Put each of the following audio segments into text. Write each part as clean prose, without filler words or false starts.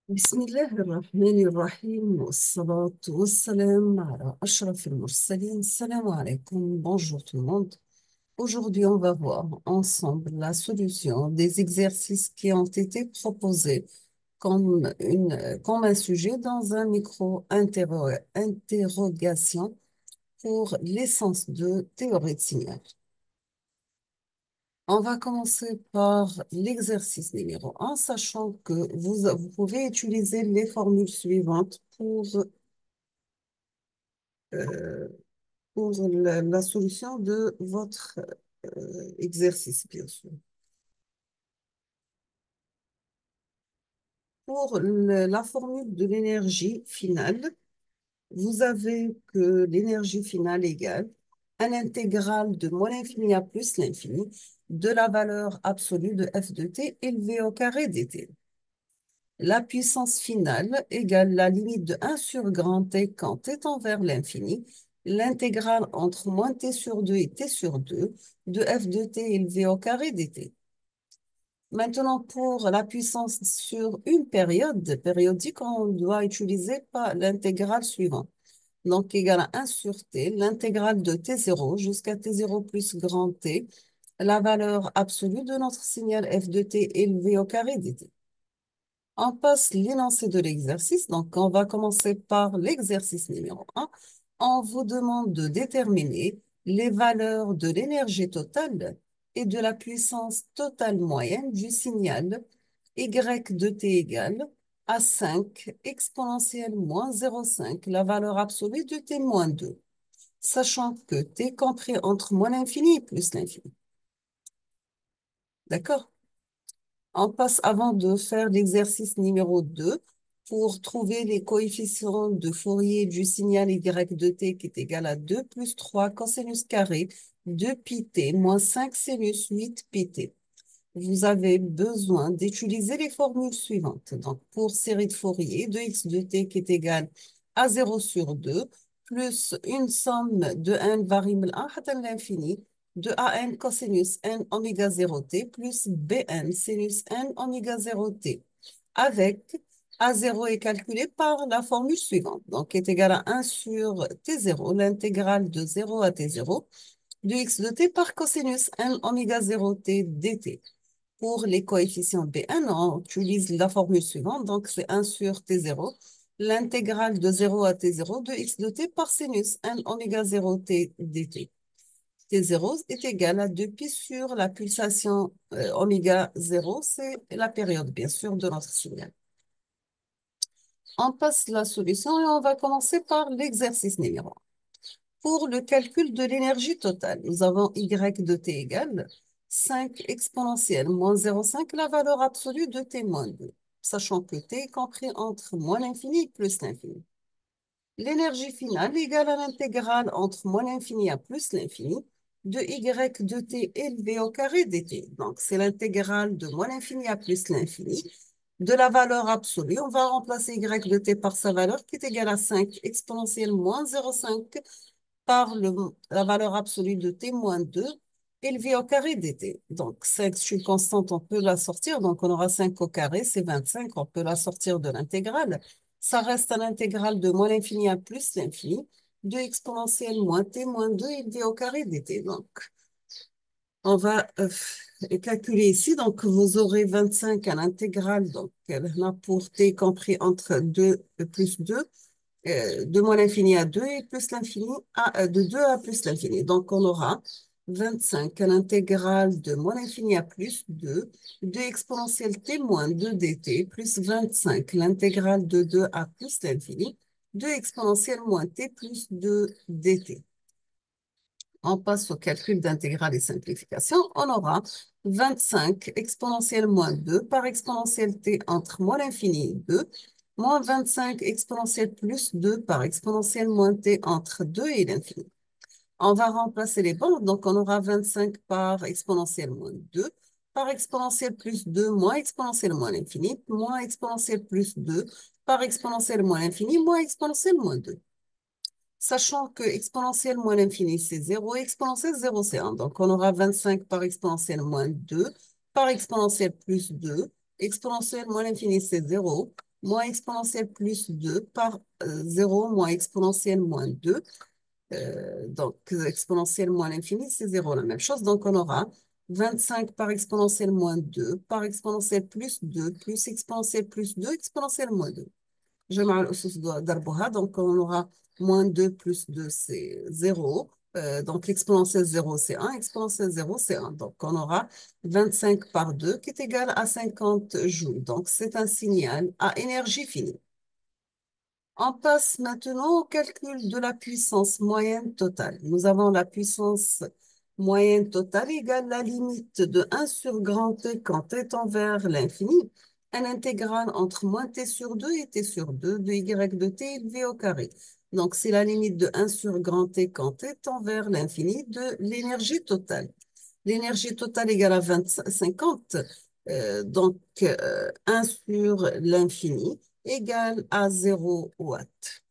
بسم الله الرحمن الرحيم والصلاة والسلام على أشرف المرسلين. Salam alaikum, bonjour tout le monde. Aujourd'hui, on va voir ensemble la solution des exercices qui ont été proposés comme un sujet dans un micro-interrogation pour l'essence de théorie de signal. On va commencer par l'exercice numéro 1, sachant que vous pouvez utiliser les formules suivantes euh, pour la solution de votre exercice, bien sûr. Pour la formule de l'énergie finale, vous avez que l'énergie finale égale un intégral de moins l'infini à plus l'infini de la valeur absolue de f de t élevé au carré dt. La puissance finale égale la limite de 1 sur grand T quand T tend vers l'infini, l'intégrale entre moins T sur 2 et T sur 2 de f de T élevé au carré dt. Maintenant, pour la puissance sur une période périodique, on doit utiliser l'intégrale suivante. Donc, égale à 1 sur T, l'intégrale de T0 jusqu'à T0 plus grand T, la valeur absolue de notre signal f de T élevé au carré dt. On passe l'énoncé de l'exercice. Donc, on va commencer par l'exercice numéro 1. On vous demande de déterminer les valeurs de l'énergie totale et de la puissance totale moyenne du signal y de t égale à 5 exponentielle moins 0,5, la valeur absolue de t moins 2, sachant que t compris entre moins l'infini et plus l'infini. D'accord? On passe avant de faire l'exercice numéro 2 pour trouver les coefficients de Fourier du signal y de t qui est égal à 2 plus 3 cosinus carré de pi t moins 5 sinus 8 pi t. Vous avez besoin d'utiliser les formules suivantes. Donc, pour série de Fourier de x de t qui est égal à 0 sur 2 plus une somme de n variable 1 à l'infini de an cosinus n oméga 0 t plus bn sinus n oméga 0 t avec a0 est calculé par la formule suivante. Donc, est égal à 1 sur t0, l'intégrale de 0 à t0 de x de t par cosinus n oméga 0 t dt. Pour les coefficients Bn, on utilise la formule suivante. Donc, c'est 1 sur T0, l'intégrale de 0 à T0 de x de t par sinus n oméga 0 t dt. T0 est égal à 2 pi sur la pulsation oméga 0, c'est la période, bien sûr, de notre signal. On passe la solution et on va commencer par l'exercice numéro 1. Pour le calcul de l'énergie totale, nous avons y de t égale 5 exponentielle moins 0,5, la valeur absolue de t moins 2, sachant que t est compris entre moins l'infini et plus l'infini. L'énergie finale égale à l'intégrale entre moins l'infini à plus l'infini de y de t élevé au carré dt. Donc, c'est l'intégrale de moins l'infini à plus l'infini de la valeur absolue. On va remplacer y de t par sa valeur qui est égale à 5 exponentielle moins 0,5 par la valeur absolue de t moins 2 élevée au carré dt. Donc, 5, c'est une constante, on peut la sortir. Donc, on aura 5 au carré, c'est 25. On peut la sortir de l'intégrale. Ça reste à l'intégrale de moins l'infini à plus l'infini de exponentielle moins t moins 2 élevé au carré dt. Donc, on va calculer ici. Donc, vous aurez 25 à l'intégrale. Donc, là, pour t compris entre 2 et plus 2 de moins l'infini à 2 et plus l'infini de 2 à plus l'infini. Donc, on aura 25 à l'intégrale de moins l'infini à plus 2 de exponentielle t moins 2 dt plus 25 l'intégrale de 2 à plus l'infini de exponentielle moins t plus 2 dt. On passe au calcul d'intégrale et simplification. On aura 25 exponentielle moins 2 par exponentielle t entre moins l'infini et 2, moins 25 exponentielle plus 2 par exponentielle moins t entre 2 et l'infini. On va remplacer les bornes, donc on aura 25 par exponentielle moins 2, par exponentielle plus 2, moins exponentielle moins l'infini, moins exponentielle plus 2, par exponentielle moins l'infini, moins exponentielle moins 2. Sachant que exponentielle moins l'infini, c'est 0, exponentielle 0, c'est 1. Donc, on aura 25 par exponentielle moins 2, par exponentielle plus 2, exponentielle moins l'infini, c'est 0, moins exponentielle plus 2 par 0 moins exponentielle moins 2. Donc, exponentielle moins l'infini, c'est 0, la même chose. Donc, on aura 25 par exponentielle moins 2 par exponentielle plus 2 plus exponentielle plus 2 exponentielle moins 2. جمع الأسس ضربها. Donc, on aura moins 2 plus 2, c'est 0. Donc, l'exponentielle 0, c'est 1. Exponentielle 0, c'est 1. Donc, on aura 25 par 2 qui est égal à 50 joules. Donc, c'est un signal à énergie finie. On passe maintenant au calcul de la puissance moyenne totale. Nous avons la puissance moyenne totale égale la limite de 1 sur grand T quand T tend vers l'infini, un intégral entre moins T sur 2 et T sur 2 de Y de T élevé au carré. Donc, c'est la limite de 1 sur grand T quand T tend vers l'infini de l'énergie totale. L'énergie totale égale à 50, donc 1 sur l'infini égale à 0 watts.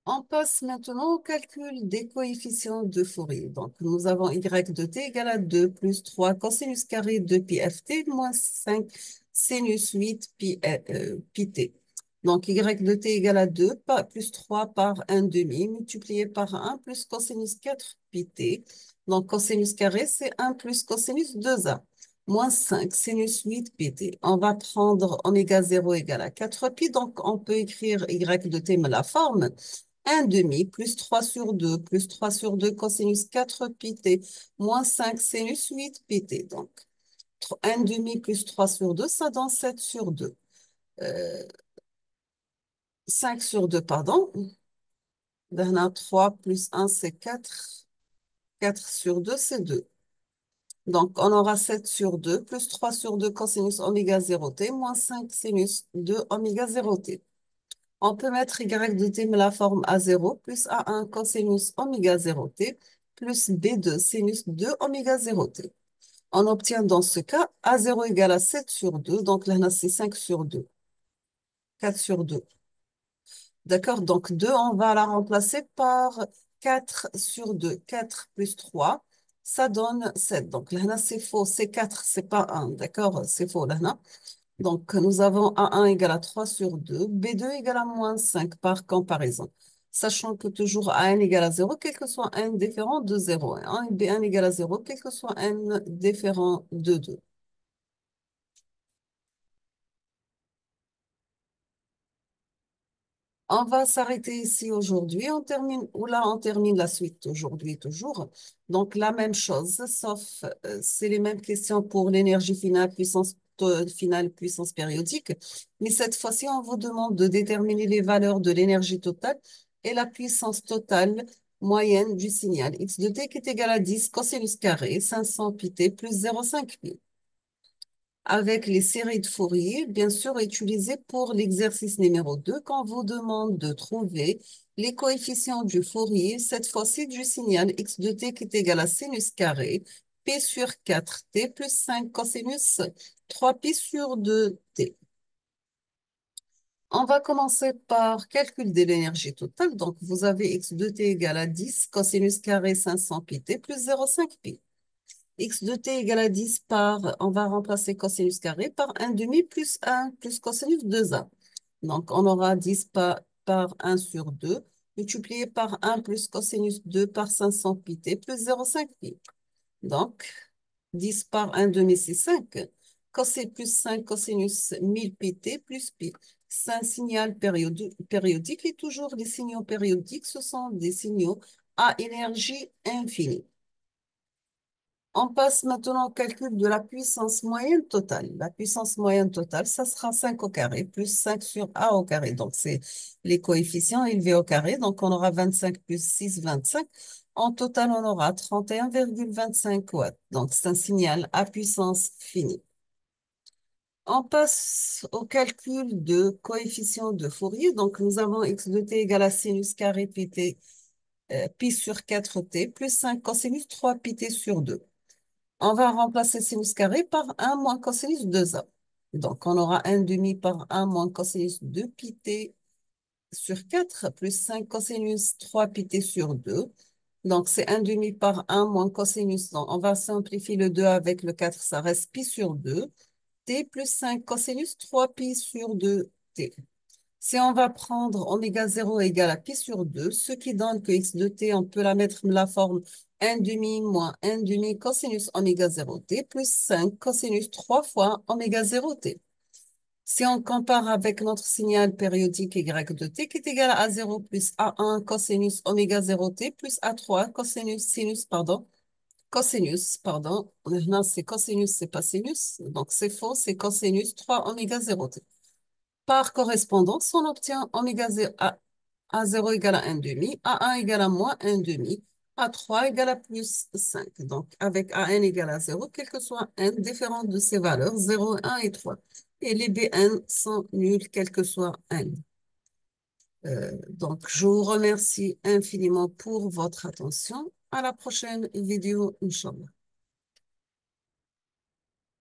On passe maintenant au calcul des coefficients de Fourier. Donc, nous avons y de t égale à 2 plus 3 cosinus carré de pi ft moins 5 sinus 8 pi t. Donc, y de t égale à 2 plus 3 par 1 demi multiplié par 1 plus cosinus 4 pi t. Donc, cosinus carré, c'est 1 plus cosinus 2a moins 5 sinus 8 pi t. On va prendre oméga 0 égale à 4 pi. Donc, on peut écrire y de t, mais la forme 1 demi plus 3 sur 2 plus 3 sur 2 cosinus 4 pi t moins 5 sinus 8 pi t. Donc, 1 demi plus 3 sur 2, ça donne 7 sur 2. 5 sur 2, pardon. Là, 3 plus 1, c'est 4. 4 sur 2, c'est 2. Donc, on aura 7 sur 2 plus 3 sur 2 cosinus oméga 0 t moins 5 sinus 2 oméga 0 t. On peut mettre y de t, mais la forme A0 plus A1 cosinus oméga 0 t plus B2 sinus 2 oméga 0 t. On obtient dans ce cas A0 égale à 7 sur 2, donc là, c'est 5 sur 2, 4 sur 2. D'accord, donc 2, on va la remplacer par 4 sur 2. 4 plus 3, ça donne 7. Donc là, c'est faux, c'est 4, c'est pas 1. D'accord, c'est faux là. Donc, nous avons A1 égale à 3 sur 2, B2 égale à moins 5 par comparaison. Sachant que toujours A1 égale à 0, quel que soit n différent de 0. Et B1 égale à 0, quel que soit n différent de 2. On va s'arrêter ici aujourd'hui. On termine, ou là, on termine la suite aujourd'hui toujours. Donc, la même chose, sauf c'est les mêmes questions pour l'énergie finale, finale, puissance périodique. Mais cette fois-ci, on vous demande de déterminer les valeurs de l'énergie totale et la puissance totale moyenne du signal. X de t qui est égal à 10 cosinus carré 500 pi t plus 0,5 pi avec les séries de Fourier, bien sûr, utilisées pour l'exercice numéro 2, quand on vous demande de trouver les coefficients du Fourier, cette fois-ci du signal x de t qui est égal à sinus carré, p sur 4t plus 5 cosinus 3pi sur 2t. On va commencer par calcul de l'énergie totale. Donc, vous avez x de t égale à 10 cosinus carré 500 pi t plus 0,5 pi. X de t égale à 10 par, on va remplacer cosinus carré par 1 demi plus 1 plus cosinus 2a. Donc, on aura 10 par 1 sur 2 multiplié par 1 plus cosinus 2 par 500 pi t plus 0,5 pi. Donc, 10 par 1 demi, c'est 5. Cosé plus 5 cosinus 1000 pi t plus pi. C'est un signal périodique et toujours les signaux périodiques, ce sont des signaux à énergie infinie. On passe maintenant au calcul de la puissance moyenne totale. La puissance moyenne totale, ça sera 5 au carré plus 5 sur A au carré. Donc, c'est les coefficients élevés au carré. Donc, on aura 25 plus 6, 25. En total, on aura 31,25 watts. Donc, c'est un signal à puissance finie. On passe au calcul de coefficient de Fourier. Donc, nous avons x de t égale à sinus carré pi t, pi sur 4t plus 5 cosinus 3 pi t sur 2. On va remplacer sinus carré par 1 moins cosinus 2a. Donc, on aura 1 demi par 1 moins cosinus 2 pi t sur 4 plus 5 cosinus 3 pi t sur 2. Donc, c'est 1 demi par 1 moins cosinus. Donc, on va simplifier le 2 avec le 4, ça reste pi sur 2. t plus 5 cosinus 3 pi sur 2 t. Si on va prendre oméga 0 égale à pi sur 2, ce qui donne que x de t, on peut la mettre la forme 1 demi moins 1 demi cosinus oméga 0 t plus 5 cosinus 3 fois oméga 0 t. Si on compare avec notre signal périodique y de t qui est égal à A0 plus A1 cosinus oméga 0 t plus A3 cosinus, pardon. Maintenant, c'est cosinus, c'est pas sinus. Donc, c'est faux, c'est cosinus 3 oméga 0 t. Par correspondance, on obtient oméga 0, A0 égale à 1 demi, A1 égale à moins 1 demi, A3 égale à plus 5. Donc, avec AN égale à 0, quel que soit n différent de ces valeurs, 0, 1 et 3. Et les Bn sont nuls, quel que soit n. Donc, je vous remercie infiniment pour votre attention. À la prochaine vidéo, Inch'Allah.